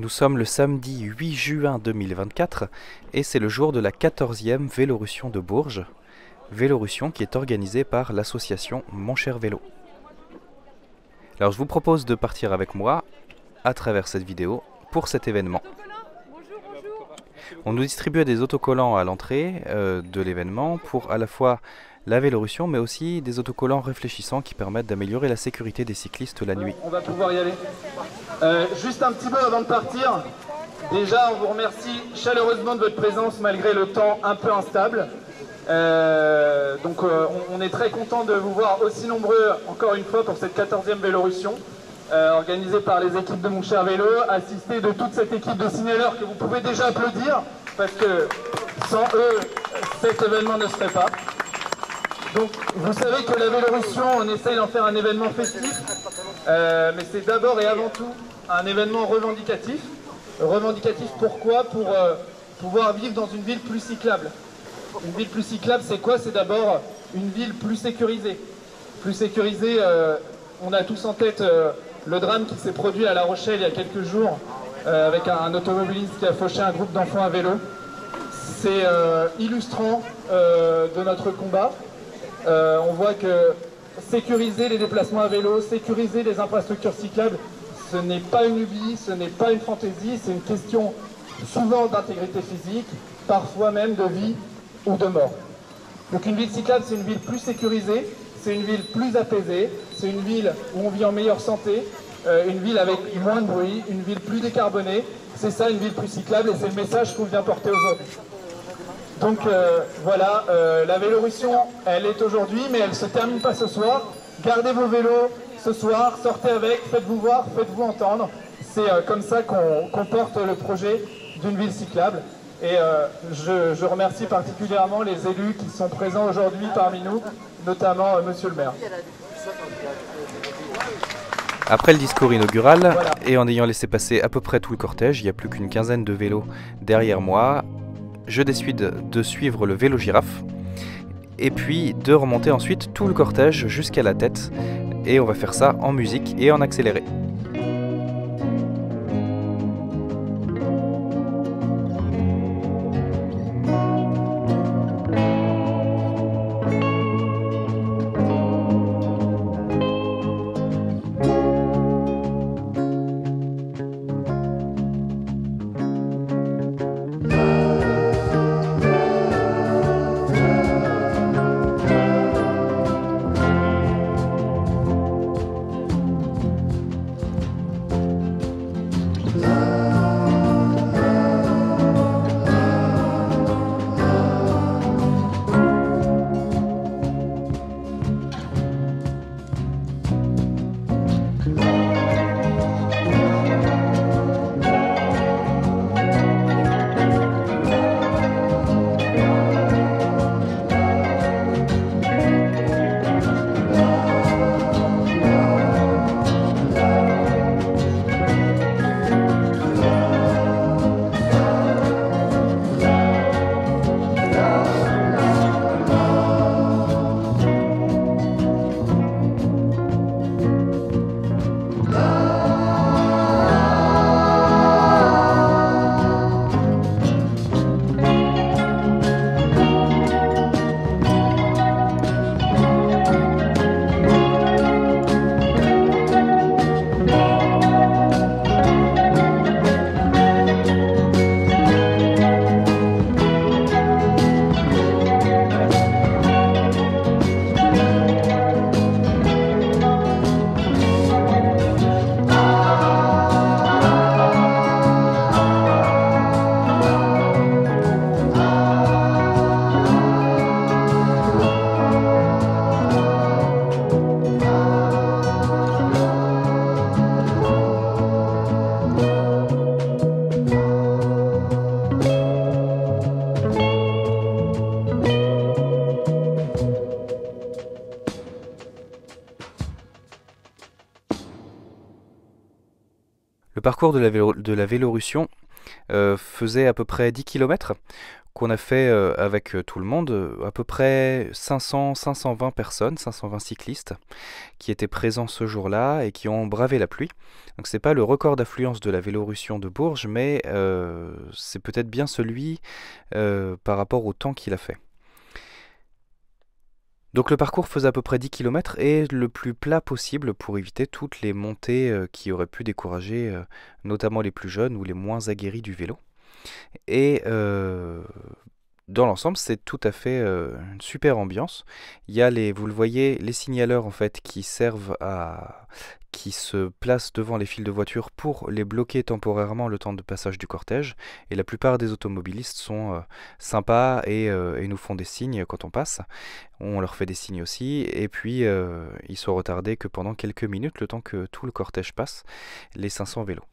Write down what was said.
Nous sommes le samedi 8 juin 2024 et c'est le jour de la 14e Vélorussion de Bourges. Vélorussion qui est organisée par l'association Mon Cher Vélo. Alors je vous propose de partir avec moi à travers cette vidéo pour cet événement. On nous distribue des autocollants à l'entrée de l'événement pour à la fois la Vélorussion mais aussi des autocollants réfléchissants qui permettent d'améliorer la sécurité des cyclistes la nuit. On va pouvoir y aller. Juste un petit mot avant de partir. Déjà, on vous remercie chaleureusement de votre présence malgré le temps un peu instable. On est très content de vous voir aussi nombreux encore une fois pour cette 14e Vélorussion organisée par les équipes de Mon Cher Vélo, assistée de toute cette équipe de signaleurs que vous pouvez déjà applaudir parce que sans eux, cet événement ne serait pas. Donc vous savez que la Vélorussion, on essaye d'en faire un événement festif, mais c'est d'abord et avant tout un événement revendicatif. Revendicatif pourquoi? Pour pouvoir vivre dans une ville plus cyclable. Une ville plus cyclable, c'est quoi? C'est d'abord une ville plus sécurisée. Plus sécurisée, on a tous en tête le drame qui s'est produit à La Rochelle il y a quelques jours avec un automobiliste qui a fauché un groupe d'enfants à vélo. C'est illustrant de notre combat. On voit que sécuriser les déplacements à vélo, sécuriser les infrastructures cyclables, ce n'est pas une lubie, ce n'est pas une fantaisie, c'est une question souvent d'intégrité physique, parfois même de vie ou de mort. Donc une ville cyclable, c'est une ville plus sécurisée, c'est une ville plus apaisée, c'est une ville où on vit en meilleure santé, une ville avec moins de bruit, une ville plus décarbonée. C'est ça une ville plus cyclable et c'est le message qu'on vient porter aujourd'hui. Donc voilà, la Vélorussion, elle est aujourd'hui, mais elle ne se termine pas ce soir. Gardez vos vélos ce soir, sortez avec, faites-vous voir, faites-vous entendre. C'est comme ça qu'on porte le projet d'une ville cyclable. Et je remercie particulièrement les élus qui sont présents aujourd'hui parmi nous, notamment Monsieur le maire. Après le discours inaugural, et en ayant laissé passer à peu près tout le cortège, il n'y a plus qu'une quinzaine de vélos derrière moi, je décide de suivre le vélo girafe et puis de remonter ensuite tout le cortège jusqu'à la tête et on va faire ça en musique et en accéléré. Le parcours de la Vélorussion faisait à peu près 10 km qu'on a fait avec tout le monde, à peu près 520 personnes, 520 cyclistes qui étaient présents ce jour-là et qui ont bravé la pluie. Donc c'est pas le record d'affluence de la Vélorussion de Bourges, mais c'est peut-être bien celui par rapport au temps qu'il a fait. Donc le parcours faisait à peu près 10 km et le plus plat possible pour éviter toutes les montées qui auraient pu décourager notamment les plus jeunes ou les moins aguerris du vélo. Et dans l'ensemble, c'est tout à fait une super ambiance. Il y a vous le voyez, les signaleurs en fait qui se placent devant les files de voitures pour les bloquer temporairement le temps de passage du cortège. Et la plupart des automobilistes sont sympas et nous font des signes quand on passe. On leur fait des signes aussi. Et puis ils sont retardés que pendant quelques minutes, le temps que tout le cortège passe, les 500 vélos.